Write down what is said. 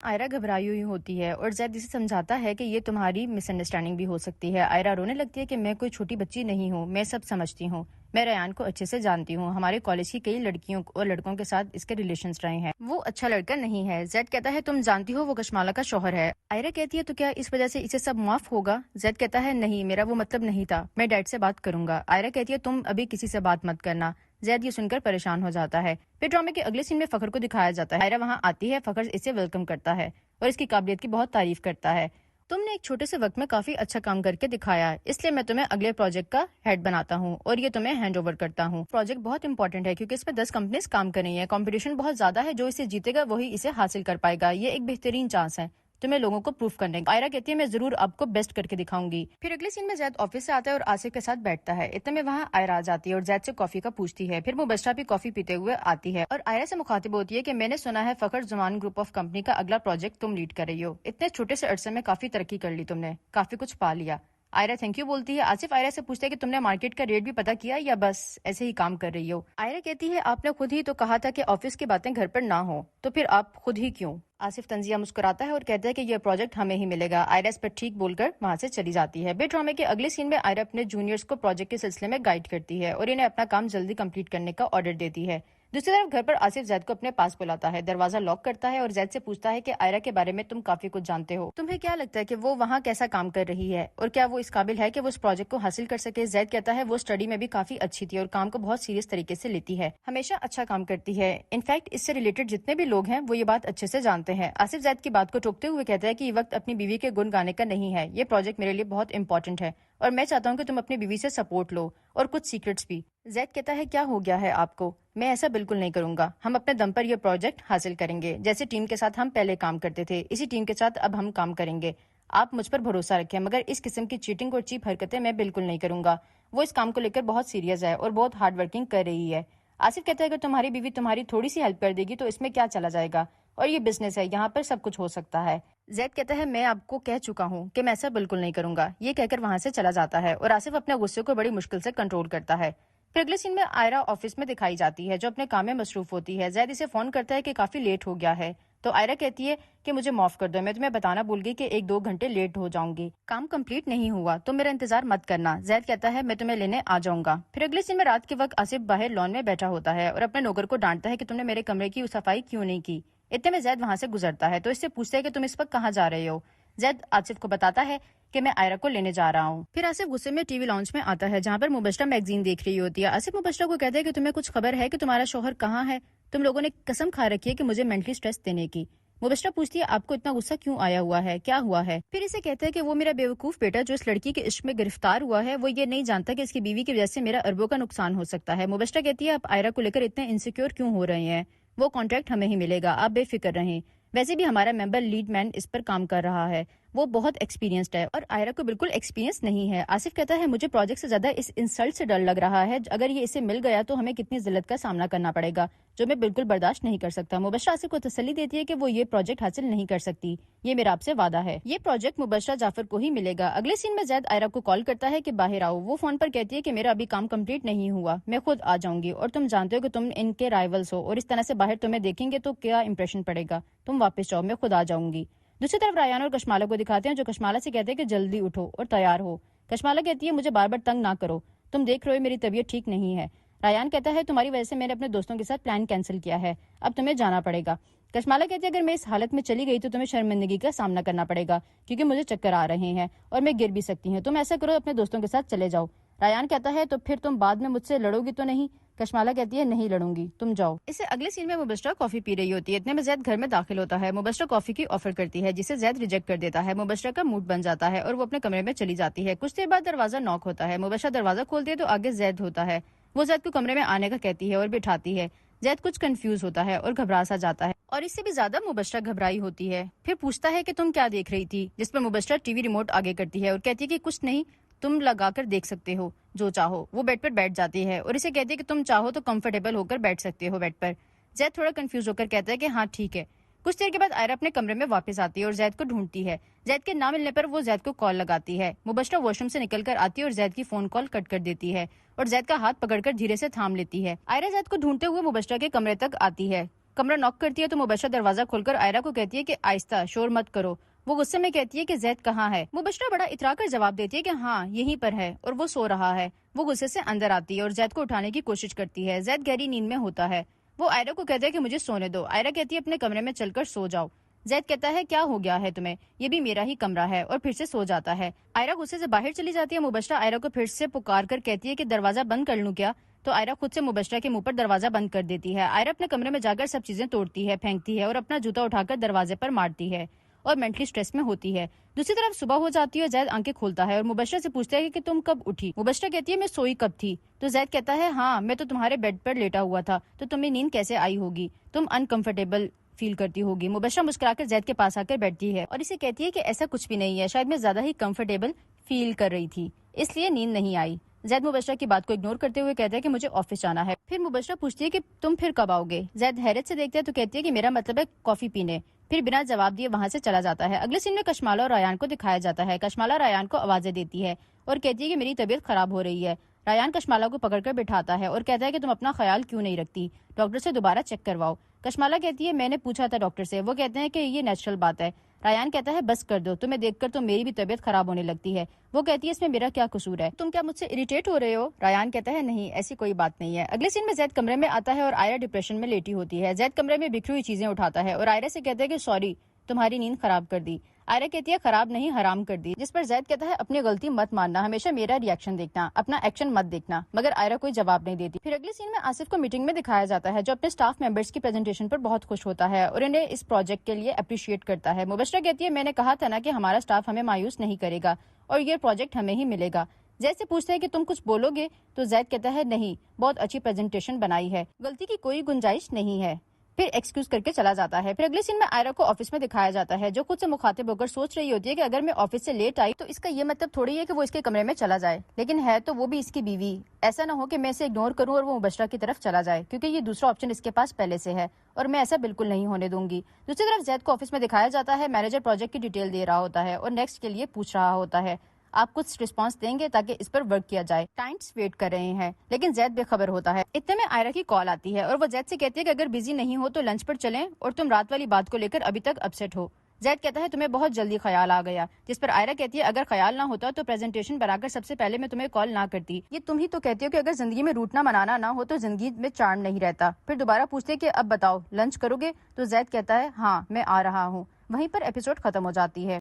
آئرا گھبرائی ہوئی ہوتی ہے اور زید اسے سمجھاتا ہے کہ یہ تمہاری مس انڈرسٹینڈنگ بھی ہو سکتی ہے۔ آئرا رونے لگتی ہے کہ میں کوئی چھوٹی بچی نہیں ہوں، میں سب سمجھتی ہوں، میں ریان کو اچھے سے جانتی ہوں، ہمارے کالج کی کئی لڑکیوں اور لڑکوں کے ساتھ اس کے ریلیشنز رہے ہیں، وہ اچھا لڑکا نہیں ہے۔ زید کہتا ہے تم جانتی ہو وہ کشمالہ کا شوہر ہے۔ آئرا کہتی ہے تو کیا اس وجہ سے اسے سب معاف ہوگا؟ زید کہتا ہے نہیں، میرا وہ مطلب نہیں تھا، میں ڈیڈ سے بات کروں گا۔ آئرا کہتی ہے تم ابھی کسی سے بات مت کرنا۔ زید یہ سن کر پریشان ہو جاتا ہے۔ پھر ڈرامے کے اگلے سین میں فخر کو دکھایا جاتا ہے۔ آئرا وہاں آتی ہے، فخر اسے ویلکم کرتا ہے اور اس کی قابلیت کی بہت تعریف کرتا ہے۔ تم نے ایک چھوٹے سے وقت میں کافی اچھا کام کر کے دکھایا، اس لیے میں تمہیں اگلے پروجیکٹ کا ہیڈ بناتا ہوں اور یہ تمہیں ہینڈ اوور کرتا ہوں۔ پروجیکٹ بہت امپورٹنٹ ہے کیونکہ اس میں 10 کمپنیز کام کر رہی ہیں، کمپٹیشن بہت زیادہ ہے، جو اسے جیتے گا وہی اسے حاصل کر پائے گا، یہ ایک بہترین چانس ہے تمہیں لوگوں کو پروف کرنے کا۔ آئرا کہتی ہے میں ضرور آپ کو بیسٹ کر کے دکھاؤں گی۔ پھر اگلے سین میں زید آفس سے آتا ہے اور آصف کے ساتھ بیٹھتا ہے، اتنے میں وہاں آئرا آ جاتی ہے اور زید سے کافی کا پوچھتی ہے۔ پھر مبشرہ بھی کافی پیتے ہوئے آتی ہے اور آئرا سے مخاطب ہوتی ہے کہ میں نے سنا ہے فخر زمان گروپ آف کمپنی کا اگلا پروجیکٹ تم لیڈ کر رہی ہو، اتنے چھوٹے سے عرصے میں کافی ترقی کر لی تم نے، کافی کچھ پا لیا۔ آئرا تھینک یو بولتی ہے۔ آصف آئرا سے پوچھتا ہے کہ تم نے مارکیٹ کا ریٹ بھی پتا کیا یا بس ایسے ہی کام کر رہی ہو؟ آئرا کہتی ہے آپ نے خود ہی تو کہا تھا کہ آفس کی باتیں گھر پر نہ ہو، تو پھر آپ خود ہی کیوں؟ آصف طنزیہ مسکراتا ہے اور کہتا ہے کہ یہ پروجیکٹ ہمیں ہی ملے گا۔ آئرا اس پر ٹھیک بول کر وہاں سے چلی جاتی ہے۔ بیٹ ڈرامے کے اگلے سین میں آئرا اپنے جونیئرز کو پروجیکٹ کے سلسلے میں گائیڈ کرتی ہے اور انہیں اپنا کام جلدی کمپلیٹ کرنے کا آرڈر دیتی ہے۔ دوسری طرف گھر پر آصف زید کو اپنے پاس بلاتا ہے، دروازہ لاک کرتا ہے اور زید سے پوچھتا ہے کہ آئرا کے بارے میں تم کافی کچھ جانتے ہو، تمہیں کیا لگتا ہے کہ وہ وہاں کیسا کام کر رہی ہے اور کیا وہ اس قابل ہے کہ وہ اس پروجیکٹ کو حاصل کر سکے؟ زید کہتا ہے وہ اسٹڈی میں بھی کافی اچھی تھی اور کام کو بہت سیریس طریقے سے لیتی ہے، ہمیشہ اچھا کام کرتی ہے، انفیکٹ اس سے ریلیٹڈ جتنے بھی لوگ ہیں وہ یہ بات اچھے سے جانتے ہیں۔ آصف زید کی بات کو ٹوکتے ہوئے کہتا ہے کہ یہ وقت اپنی بیوی کے گن گانے کا نہیں ہے، یہ پروجیکٹ میرے لیے بہت امپورٹنٹ ہے اور میں چاہتا ہوں کہ تم اپنی بیوی سے سپورٹ لو اور کچھ سیکرٹس بھی۔ زید کہتا ہے کیا ہو گیا ہے آپ کو؟ میں ایسا بالکل نہیں کروں گا، ہم اپنے دم پر یہ پروجیکٹ حاصل کریں گے، جیسے ٹیم کے ساتھ ہم پہلے کام کرتے تھے اسی ٹیم کے ساتھ اب ہم کام کریں گے، آپ مجھ پر بھروسہ رکھیں، مگر اس قسم کی چیٹنگ اور چیپ حرکتیں میں بالکل نہیں کروں گا۔ وہ اس کام کو لے کر بہت سیریس ہے اور بہت ہارڈ ورکنگ کر رہی ہے۔ آصف کہتا ہے کہ تمہاری بیوی تمہاری تھوڑی سی ہیلپ کر دے گی تو اس میں کیا چلا جائے گا، اور یہ بزنس ہے، یہاں پر سب کچھ ہو سکتا ہے۔ زید کہتا ہے میں آپ کو کہہ چکا ہوں کہ میں ایسا بالکل نہیں کروں گا، یہ کہہ کر وہاں سے چلا جاتا ہے اور آصف اپنے غصے کو بڑی مشکل سے کنٹرول کرتا ہے۔ پھر اگلے سین میں آئرا آفس میں دکھائی جاتی ہے جو اپنے کام میں مصروف ہوتی ہے۔ زید اسے فون کرتا ہے کہ کافی لیٹ ہو گیا ہے تو آئرا کہتی ہے کہ مجھے معاف کر دو، میں تمہیں بتانا بھول گئی کہ 1-2 گھنٹے لیٹ ہو جاؤں گی، کام کمپلیٹ نہیں ہوا تو میرا انتظار مت کرنا۔ زید کہتا ہے میں تمہیں لینے آ جاؤں گا۔ پھر اگلے سین میں رات کے وقت آصف باہر لان میں بیٹھا ہوتا ہے اور اپنے نوکر کو ڈانٹتا ہے کہ تم نے میرے کمرے کی صفائی کیوں نہیں کی۔ اتنے میں زید وہاں سے گزرتا ہے تو اس سے پوچھتا ہے کہ تم اس وقت کہاں جا رہے ہو؟ زید آصف کو بتاتا ہے کہ میں آئرا کو لینے جا رہا ہوں۔ پھر آصف غصے میں ٹی وی لانچ میں آتا ہے جہاں پر مبشرہ میگزین دیکھ رہی ہوتی ہے۔ آصف مبشرہ کو کہتا ہے کہ تمہیں کچھ خبر ہے کہ تمہارا شوہر کہاں ہے؟ تم لوگوں نے قسم کھا رکھی ہے کہ مجھے مینٹلی سٹریس دینے کی۔ مبشرہ پوچھتی ہے آپ کو اتنا غصہ کیوں آیا ہوا ہے، کیا ہوا ہے؟ پھر اسے کہتا ہے کہ وہ میرا بیوقوف بیٹا جو اس لڑکی کے عشق میں گرفتار ہوا ہے وہ یہ نہیں جانتا کہ اس کی بیوی کی وجہ سے میرا اربوں کا نقصان ہو سکتا ہے۔ مبشرہ کہتی ہے آپ آئرا کو لے کر اتنے انسیکیور کیوں ہو رہے ہیں، وہ کانٹریکٹ ہمیں ہی ملے گا، آپ بے فکر رہیں، ویسے بھی ہمارا ممبر لیڈ مین اس پر کام کر رہا ہے، وہ بہت ایکسپیرینسڈ ہے اور آئرا کو بالکل ایکسپیرینس نہیں ہے۔ آصف کہتا ہے مجھے پروجیکٹ سے زیادہ اس انسلٹ سے ڈر لگ رہا ہے، اگر یہ اسے مل گیا تو ہمیں کتنی ذلت کا سامنا کرنا پڑے گا جو میں بالکل برداشت نہیں کر سکتا۔ مبشرہ آصف کو تسلی دیتی ہے کہ وہ یہ پروجیکٹ حاصل نہیں کر سکتی، یہ میرا آپ سے وعدہ ہے، یہ پروجیکٹ مبشرہ جعفر کو ہی ملے گا۔ اگلے سین میں زید آئرا کو کال کرتا ہے کہ باہر آؤ، وہ فون پر کہتی ہے کہ میرا ابھی کام کمپلیٹ نہیں ہوا، میں خود آ جاؤں گی اور تم جانتے ہو کہ تم ان کے رائیولز ہو اور اس طرح سے باہر تمہیں دیکھیں گے تو کیا امپریشن پڑے گا، تم واپس جاؤ، میں خود آ جاؤں گی۔ دوسری طرف ریان اور کشمالہ کو دکھاتے ہیں جو کشمالہ سے کہتے ہیں کہ جلدی اٹھو اور تیار ہو۔ کشمالہ کہتی ہے مجھے بار بار تنگ نہ کرو، تم دیکھ رہے ہو میری طبیعت ٹھیک نہیں ہے۔ ریان کہتا ہے تمہاری وجہ سے میں نے اپنے دوستوں کے ساتھ پلان کینسل کیا ہے، اب تمہیں جانا پڑے گا۔ کشمالہ کہتی ہے اگر میں اس حالت میں چلی گئی تو تمہیں شرمندگی کا سامنا کرنا پڑے گا کیونکہ مجھے چکر آ رہے ہیں اور میں گر بھی سکتی ہوں، تم ایسا کرو اپنے دوستوں کے ساتھ چلے جاؤ۔ ریان کہتا ہے تو پھر تم بعد میں مجھ سے لڑو گی تو نہیں؟ کشمالہ کہتی ہے نہیں لڑوں گی، تم جاؤ۔ اسے اگلے سین میں مبشرہ کافی پی رہی ہوتی ہے، اتنے میں زید گھر میں داخل ہوتا ہے۔ مبشرہ کافی کی آفر کرتی ہے جسے زید ریجیکٹ کر دیتا ہے۔ مبشرہ کا موڈ بن جاتا ہے اور وہ اپنے کمرے میں چلی جاتی ہے۔ کچھ دیر بعد دروازہ ناک ہوتا ہے، مبشرہ دروازہ کھولتی ہے تو آگے زید ہوتا ہے، وہ زید کو کمرے میں آنے کا کہتی ہے اور بٹھاتی ہے۔ زید کچھ کنفیوز ہوتا ہے اور گھبرا سا جاتا ہے اور اس سے بھی زیادہ مبشرہ گھبرائی ہوتی ہے۔ پھر پوچھتا ہے کہ تم کیا دیکھ رہی تھی، جس پر مبشرہ ٹی وی ریموٹ آگے کرتی ہے اور کہتی ہے کہ کچھ نہیں، تم لگا کر دیکھ سکتے ہو جو چاہو۔ وہ بیڈ پر بیٹھ جاتی ہے اور اسے کہتی ہے کہ تم چاہو تو کمفرٹیبل ہو کر بیٹھ سکتے ہو بیڈ پر۔ زید تھوڑا کنفیوز ہو کر کہتا ہے کہ ہاں ٹھیک ہے۔ کچھ دیر کے بعد آئرا اپنے کمرے میں واپس آتی ہے اور زید کو ڈھونڈتی ہے۔ زید کے نہ ملنے پر وہ زید کو کال لگاتی ہے۔ مبشرہ واش روم سے نکل کر آتی ہے اور زید کی فون کال کٹ کر دیتی ہے اور زید کا ہاتھ پکڑ کر دھیرے سے تھام لیتی ہے۔ آئرا زید کو ڈھونڈتے ہوئے مبشرہ کے کمرے تک آتی ہے۔ کمرہ ناک کرتی ہے تو مبشرہ دروازہ کھول کر آئرہ کو کہتی ہے کہ آہستہ، شور مت کرو۔ وہ غصے میں کہتی ہے کہ زید کہاں ہے؟ مبشرہ بڑا اترا کر جواب دیتی ہے کہ ہاں یہیں پر ہے اور وہ سو رہا ہے۔ وہ غصے سے اندر آتی ہے اور زید کو اٹھانے کی کوشش کرتی ہے۔ زید گہری نیند میں ہوتا ہے۔ وہ آئرہ کو کہتا ہے کہ مجھے سونے دو۔ آئرہ کہتی ہے اپنے کمرے میں چل کر سو جاؤ۔ زید کہتا ہے کیا ہو گیا ہے تمہیں؟ یہ بھی میرا ہی کمرہ ہے، اور پھر سے سو جاتا ہے۔ آئرہ غصے سے باہر چلی جاتی ہے۔ مبشرہ آئرہ کو پھر سے پکار کر کہتی ہے کہ دروازہ بند کر لوں کیا؟ تو آئرہ خود سے مبشرہ کے منہ پر دروازہ بند کر دیتی ہے۔ آئرہ اپنے کمرے میں جا کر سب چیزیں توڑتی ہے، پھینکتی ہے اور اپنا جوتا اٹھا کر دروازے پر مارتی ہے اور مینٹلی سٹریس میں ہوتی ہے۔ دوسری طرف صبح ہو جاتی ہے اور زید آنکھیں کھولتا ہے اور مبشرہ سے پوچھتا ہے کہ تم کب اٹھی؟ مبشرہ کہتی ہے میں سوئی کب تھی؟ تو زید کہتا ہے ہاں میں تو تمہارے بیڈ پر لیٹا ہوا تھا، تو تمہیں نیند کیسے آئی ہوگی؟ تم انکمفرٹیبل فیل کرتی ہوگی۔ مبشرہ مسکرا کر زید کے پاس آ کر بیٹھتی ہے اور اسے کہتی ہے کہ ایسا کچھ بھی نہیں ہے، شاید میں زیادہ ہی کمفرٹیبل فیل کر رہی تھی، اس لیے نیند نہیں آئی۔ زید مبشرہ کی بات کو اگنور کرتے ہوئے کہتا ہے کہ مجھے آفس جانا ہے۔ پھر مبشرہ پوچھتی ہے کہ تم پھر کب آؤ گے؟ زید حیرت سے دیکھتا ہے تو کہتی ہے کہ میرا مطلب ہے کافی پینے۔ پھر بنا جواب دیے وہاں سے چلا جاتا ہے۔ اگلے سین میں کشمالہ اور ریان کو دکھایا جاتا ہے۔ کشمالہ ریان کو آوازیں دیتی ہے اور کہتی ہے کہ میری طبیعت خراب ہو رہی ہے۔ ریان کشمالہ کو پکڑ کر بٹھاتا ہے اور کہتا ہے کہ تم اپنا خیال کیوں نہیں رکھتی؟ ڈاکٹر سے دوبارہ چیک کرواؤ۔ کشمالہ کہتی ہے میں نے پوچھا تھا ڈاکٹر سے، وہ کہتے ہیں کہ یہ نیچرل بات ہے۔ ریان کہتا ہے بس کر دو، تمہیں دیکھ کر تو میری بھی طبیعت خراب ہونے لگتی ہے۔ وہ کہتی ہے اس میں میرا کیا قصور ہے؟ تم کیا مجھ سے اریٹیٹ ہو رہے ہو؟ ریان کہتا ہے نہیں ایسی کوئی بات نہیں ہے۔ اگلے سین میں زید کمرے میں آتا ہے اور آئرہ ڈپریشن میں لیٹی ہوتی ہے۔ زید کمرے میں بکھری ہوئی چیزیں اٹھاتا ہے اور آئرہ سے کہتا ہے کہ سوری تمہاری نیند خراب کر دی۔ آئرہ کہتی ہے خراب نہیں حرام کر دی، جس پر زید کہتا ہے اپنی غلطی مت ماننا، ہمیشہ میرا ریئیکشن دیکھنا، اپنا ایکشن مت دیکھنا، مگر آئرہ کوئی جواب نہیں دیتی۔ پھر اگلے سین میں آصف کو میٹنگ میں دکھایا جاتا ہے جو اپنے سٹاف ممبرس کی پریزنٹیشن پر بہت خوش ہوتا ہے اور انہیں اس پروجیکٹ کے لیے اپریشیٹ کرتا ہے۔ مبشرہ کہتی ہے میں نے کہا تھا نا کہ ہمارا سٹاف ہمیں مایوس نہیں کرے گا اور یہ پروجیکٹ ہمیں ہی ملے گا۔ زید سے پوچھتا ہے کہ تم کچھ بولو گے؟ تو زید کہتا ہے نہیں، بہت اچھی پریزنٹیشن بنائی ہے، غلطی کی کوئی گنجائش نہیں ہے۔ پھر ایکسکیوز کر کے چلا جاتا ہے۔ پھر اگلے سین میں آئرہ کو آفس میں دکھایا جاتا ہے جو خود سے مخاطب ہو کر سوچ رہی ہوتی ہے کہ اگر میں آفس سے لیٹ آئی تو اس کا یہ مطلب تھوڑی ہے کہ وہ اس کے کمرے میں چلا جائے، لیکن ہے تو وہ بھی اس کی بیوی۔ ایسا نہ ہو کہ میں اسے اگنور کروں اور وہ مبشرہ کی طرف چلا جائے، کیونکہ یہ دوسرا آپشن اس کے پاس پہلے سے ہے اور میں ایسا بالکل نہیں ہونے دوں گی۔ دوسری طرف زید کو آفس میں دکھایا جاتا ہے، مینیجر پروجیکٹ کی ڈیٹیل دے رہا ہوتا ہے اور نیکسٹ کے لیے پوچھ رہا ہوتا ہے آپ کچھ رسپانس دیں گے تاکہ اس پر ورک کیا جائے؟ کلائنٹس ویٹ کر رہے ہیں، لیکن زید بے خبر ہوتا ہے۔ اتنے میں آئرہ کی کال آتی ہے اور وہ زید سے کہتی ہے کہ اگر بزی نہیں ہو تو لنچ پر چلیں اور تم رات والی بات کو لے کر ابھی تک اپسیٹ ہو۔ زید کہتا ہے تمہیں بہت جلدی خیال آ گیا، جس پر آئرہ کہتی ہے اگر خیال نہ ہوتا تو پریزنٹیشن بنا کر سب سے پہلے میں تمہیں کال نہ کرتی۔ یہ تم ہی تو کہتے ہو کہ اگر زندگی میں روٹنا منانا نہ ہو تو زندگی میں چارم نہیں رہتا۔ پھر دوبارہ پوچھتے کہ اب بتاؤ لنچ کرو گے؟ تو زید کہتا ہے ہاں میں آ رہا ہوں۔ وہیں پر ایپیسوڈ ختم ہو جاتی ہے۔